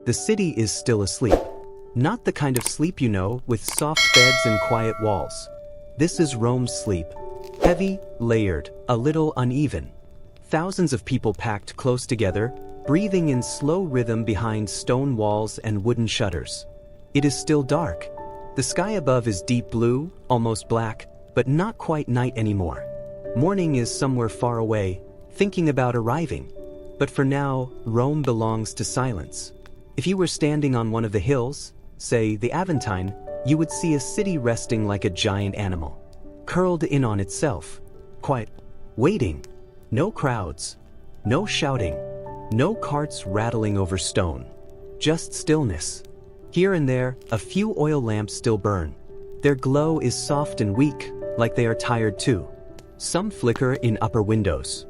The city is still asleep. Not the kind of sleep you know, with soft beds and quiet walls. This is Rome's sleep. Heavy, layered, a little uneven. Thousands of people packed close together, breathing in slow rhythm behind stone walls and wooden shutters. It is still dark. The sky above is deep blue, almost black, but not quite night anymore. Morning is somewhere far away, thinking about arriving. But for now, Rome belongs to silence. If you were standing on one of the hills, say the Aventine, you would see a city resting like a giant animal, curled in on itself, quiet, waiting. No crowds, no shouting, no carts rattling over stone. Just stillness. Here and there, a few oil lamps still burn. Their glow is soft and weak, like they are tired too. Some flicker in upper windows.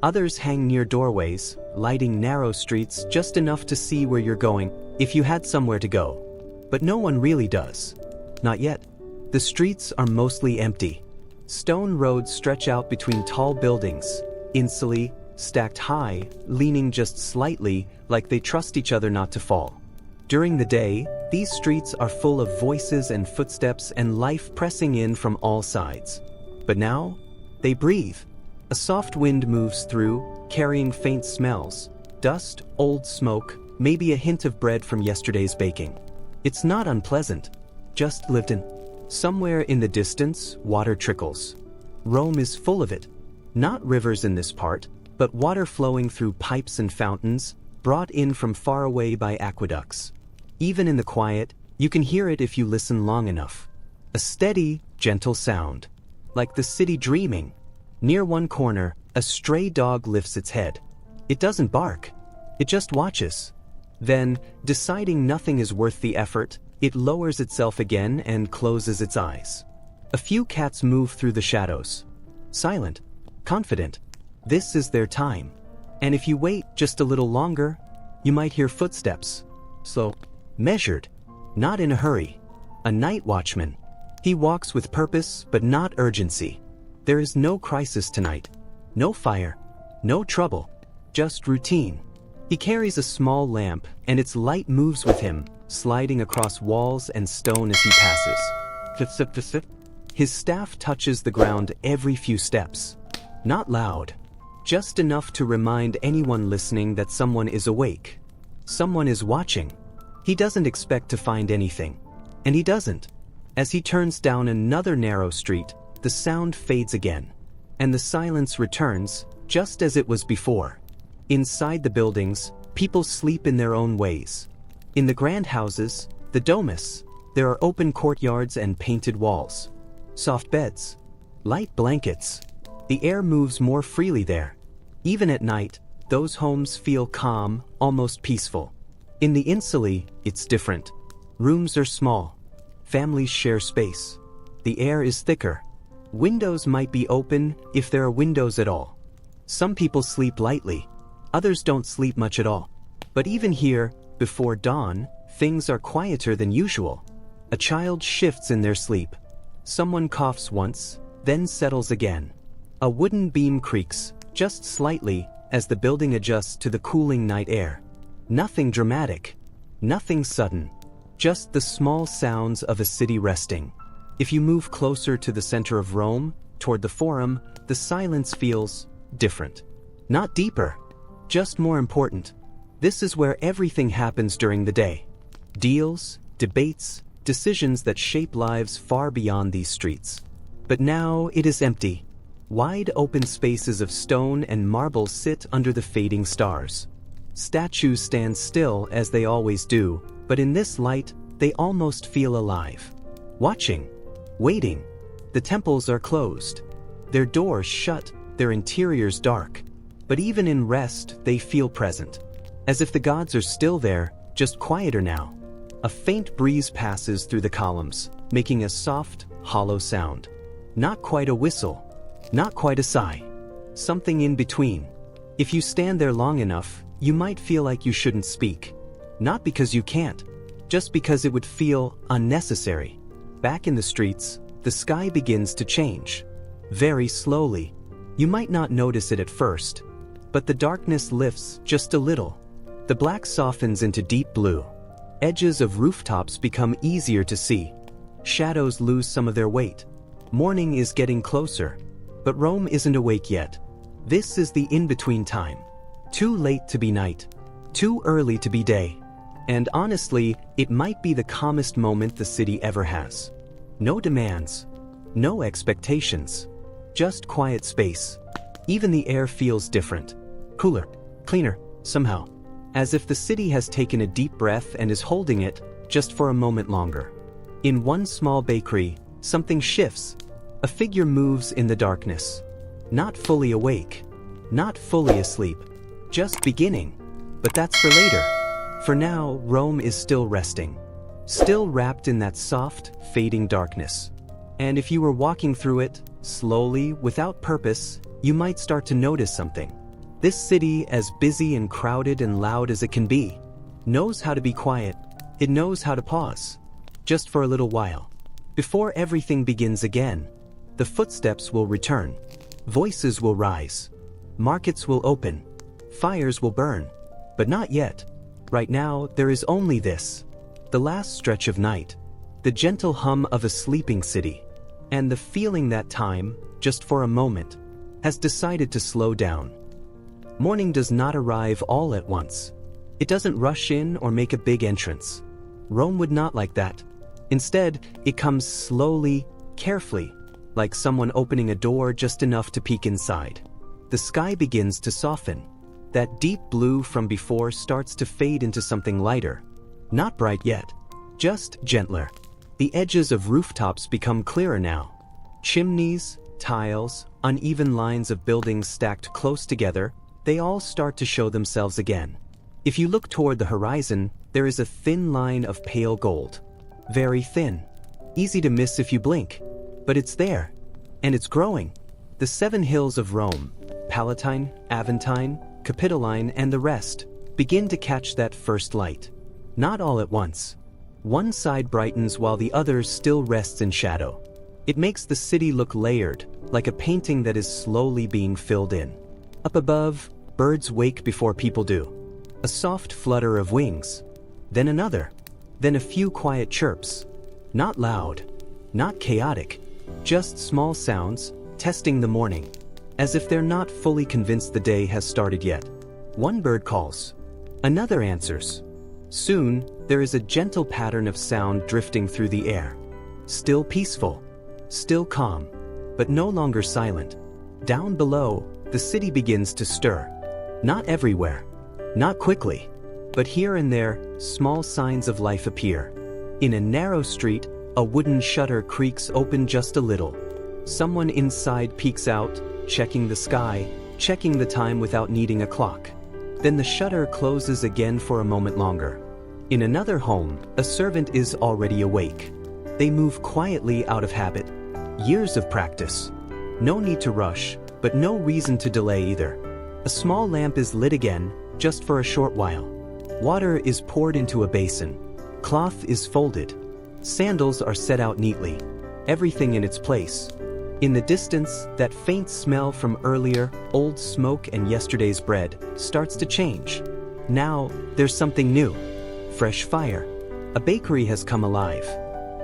Others hang near doorways, lighting narrow streets just enough to see where you're going, if you had somewhere to go. But no one really does. Not yet. The streets are mostly empty. Stone roads stretch out between tall buildings, insulated, stacked high, leaning just slightly, like they trust each other not to fall. During the day, these streets are full of voices and footsteps and life pressing in from all sides. But now, they breathe. A soft wind moves through, carrying faint smells, dust, old smoke, maybe a hint of bread from yesterday's baking. It's not unpleasant, just lived in. Somewhere in the distance, water trickles. Rome is full of it. Not rivers in this part, but water flowing through pipes and fountains, brought in from far away by aqueducts. Even in the quiet, you can hear it if you listen long enough. A steady, gentle sound, like the city dreaming. Near one corner, a stray dog lifts its head. It doesn't bark. It just watches. Then, deciding nothing is worth the effort, it lowers itself again and closes its eyes. A few cats move through the shadows. Silent, confident. This is their time. And if you wait just a little longer, you might hear footsteps. Slow, measured, not in a hurry. A night watchman. He walks with purpose but not urgency. There is no crisis tonight. No fire. No trouble. Just routine. He carries a small lamp, and its light moves with him, sliding across walls and stone as he passes. His staff touches the ground every few steps. Not loud. Just enough to remind anyone listening that someone is awake. Someone is watching. He doesn't expect to find anything. And he doesn't. As he turns down another narrow street, the sound fades again. And the silence returns, just as it was before. Inside the buildings, people sleep in their own ways. In the grand houses, the domus, there are open courtyards and painted walls. Soft beds. Light blankets. The air moves more freely there. Even at night, those homes feel calm, almost peaceful. In the insulae, it's different. Rooms are small. Families share space. The air is thicker. Windows might be open, if there are windows at all. Some people sleep lightly. Others don't sleep much at all. But even here, before dawn, things are quieter than usual. A child shifts in their sleep. Someone coughs once, then settles again. A wooden beam creaks, just slightly, as the building adjusts to the cooling night air. Nothing dramatic. Nothing sudden. Just the small sounds of a city resting. If you move closer to the center of Rome, toward the Forum, the silence feels different. Not deeper. Just more important. This is where everything happens during the day. Deals, debates, decisions that shape lives far beyond these streets. But now it is empty. Wide open spaces of stone and marble sit under the fading stars. Statues stand still as they always do, but in this light, they almost feel alive. Watching. Waiting. The temples are closed. Their doors shut, their interiors dark. But even in rest, they feel present. As if the gods are still there, just quieter now. A faint breeze passes through the columns, making a soft, hollow sound. Not quite a whistle. Not quite a sigh. Something in between. If you stand there long enough, you might feel like you shouldn't speak. Not because you can't, just because it would feel unnecessary. Back in the streets, the sky begins to change. Very slowly. You might not notice it at first, but the darkness lifts just a little. The black softens into deep blue. Edges of rooftops become easier to see. Shadows lose some of their weight. Morning is getting closer, but Rome isn't awake yet. This is the in-between time. Too late to be night. Too early to be day. And honestly, it might be the calmest moment the city ever has. No demands. No expectations. Just quiet space. Even the air feels different. Cooler. Cleaner. Somehow. As if the city has taken a deep breath and is holding it just for a moment longer. In one small bakery, something shifts. A figure moves in the darkness. Not fully awake. Not fully asleep. Just beginning. But that's for later. For now, Rome is still resting. Still wrapped in that soft, fading darkness. And if you were walking through it, slowly, without purpose, you might start to notice something. This city, as busy and crowded and loud as it can be, knows how to be quiet. It knows how to pause. Just for a little while. Before everything begins again, the footsteps will return. Voices will rise. Markets will open. Fires will burn. But not yet. Right now, there is only this. The last stretch of night. The gentle hum of a sleeping city. And the feeling that time, just for a moment, has decided to slow down. Morning does not arrive all at once. It doesn't rush in or make a big entrance. Rome would not like that. Instead, it comes slowly, carefully, like someone opening a door just enough to peek inside. The sky begins to soften. That deep blue from before starts to fade into something lighter. Not bright yet, just gentler. The edges of rooftops become clearer now. Chimneys, tiles, uneven lines of buildings stacked close together, they all start to show themselves again. If you look toward the horizon, there is a thin line of pale gold. Very thin. Easy to miss if you blink. But it's there. And it's growing. The 7 hills of Rome, Palatine, Aventine, Capitoline, and the rest, begin to catch that first light. Not all at once. One side brightens while the other still rests in shadow. It makes the city look layered, like a painting that is slowly being filled in. Up above, birds wake before people do. A soft flutter of wings. Then another. Then a few quiet chirps. Not loud. Not chaotic. Just small sounds, testing the morning. As if they're not fully convinced the day has started yet. One bird calls. Another answers. Soon, there is a gentle pattern of sound drifting through the air. Still peaceful. Still calm. But no longer silent. Down below, the city begins to stir. Not everywhere. Not quickly. But here and there, small signs of life appear. In a narrow street, a wooden shutter creaks open just a little. Someone inside peeks out, checking the sky, checking the time without needing a clock. Then the shutter closes again for a moment longer. In another home, a servant is already awake. They move quietly out of habit. Years of practice. No need to rush, but no reason to delay either. A small lamp is lit again, just for a short while. Water is poured into a basin. Cloth is folded. Sandals are set out neatly. Everything in its place. In the distance, that faint smell from earlier, old smoke and yesterday's bread starts to change. Now, there's something new. Fresh fire. A bakery has come alive.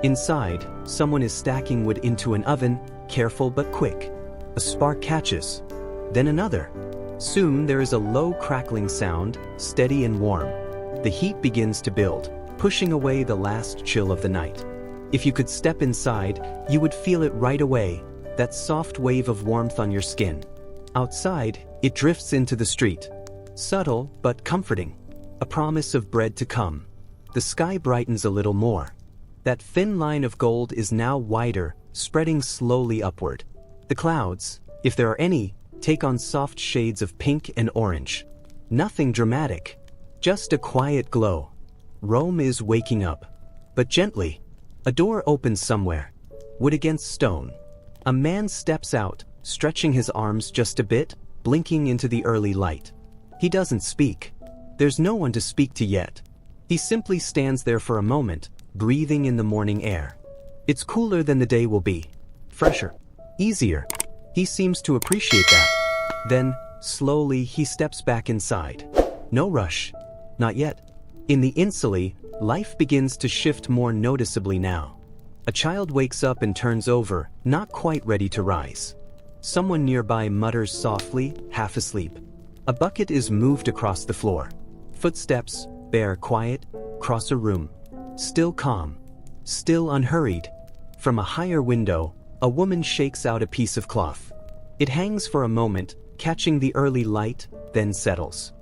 Inside, someone is stacking wood into an oven, careful but quick. A spark catches. Then another. Soon there is a low crackling sound, steady and warm. The heat begins to build, pushing away the last chill of the night. If you could step inside, you would feel it right away, that soft wave of warmth on your skin. Outside, it drifts into the street. Subtle but comforting. A promise of bread to come. The sky brightens a little more. That thin line of gold is now wider, spreading slowly upward. The clouds, if there are any, take on soft shades of pink and orange. Nothing dramatic. Just a quiet glow. Rome is waking up. But gently. A door opens somewhere. Wood against stone. A man steps out, stretching his arms just a bit, blinking into the early light. He doesn't speak. There's no one to speak to yet. He simply stands there for a moment, breathing in the morning air. It's cooler than the day will be. Fresher. Easier. He seems to appreciate that. Then, slowly, he steps back inside. No rush. Not yet. In the insulae, life begins to shift more noticeably now. A child wakes up and turns over, not quite ready to rise. Someone nearby mutters softly, half asleep. A bucket is moved across the floor. Footsteps, bare quiet, cross a room. Still calm. Still unhurried. From a higher window, a woman shakes out a piece of cloth. It hangs for a moment, catching the early light, then settles.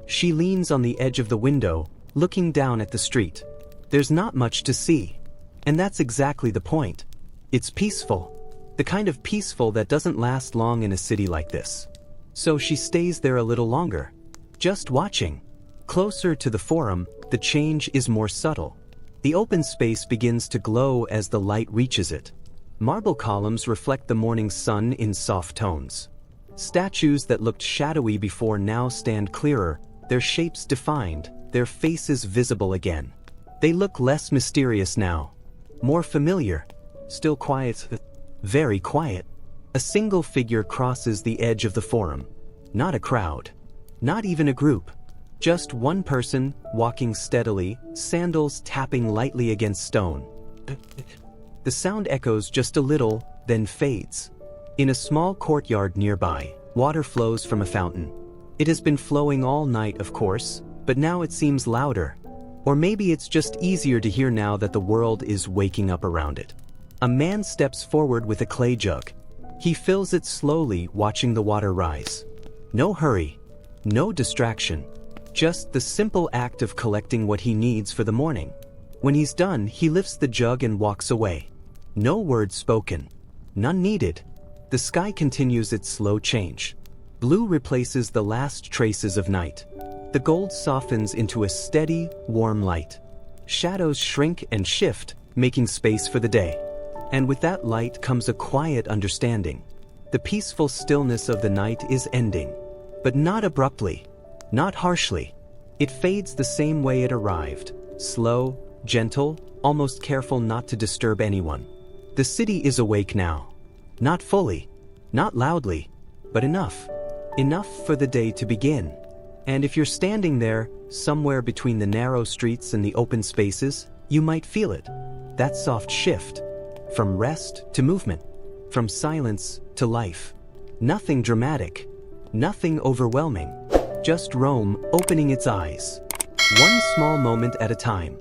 She leans on the edge of the window, looking down at the street. There's not much to see. And that's exactly the point. It's peaceful. The kind of peaceful that doesn't last long in a city like this. So she stays there a little longer. Just watching. Closer to the forum, the change is more subtle. The open space begins to glow as the light reaches it. Marble columns reflect the morning sun in soft tones. Statues that looked shadowy before now stand clearer, their shapes defined, their faces visible again. They look less mysterious now. More familiar. Still quiet. Very quiet. A single figure crosses the edge of the forum. Not a crowd. Not even a group. Just one person, walking steadily, sandals tapping lightly against stone. The sound echoes just a little, then fades. In a small courtyard nearby, water flows from a fountain. It has been flowing all night, of course, but now it seems louder. Or maybe it's just easier to hear now that the world is waking up around it. A man steps forward with a clay jug. He fills it slowly, watching the water rise. No hurry. No distraction. Just the simple act of collecting what he needs for the morning. When he's done, he lifts the jug and walks away. No words spoken. None needed. The sky continues its slow change. Blue replaces the last traces of night. The gold softens into a steady, warm light. Shadows shrink and shift, making space for the day. And with that light comes a quiet understanding. The peaceful stillness of the night is ending. But not abruptly. Not harshly. It fades the same way it arrived. Slow, gentle, almost careful not to disturb anyone. The city is awake now. Not fully. Not loudly. But enough. Enough for the day to begin. And if you're standing there, somewhere between the narrow streets and the open spaces, you might feel it. That soft shift. From rest to movement. From silence to life. Nothing dramatic. Nothing overwhelming. Just Rome opening its eyes. One small moment at a time.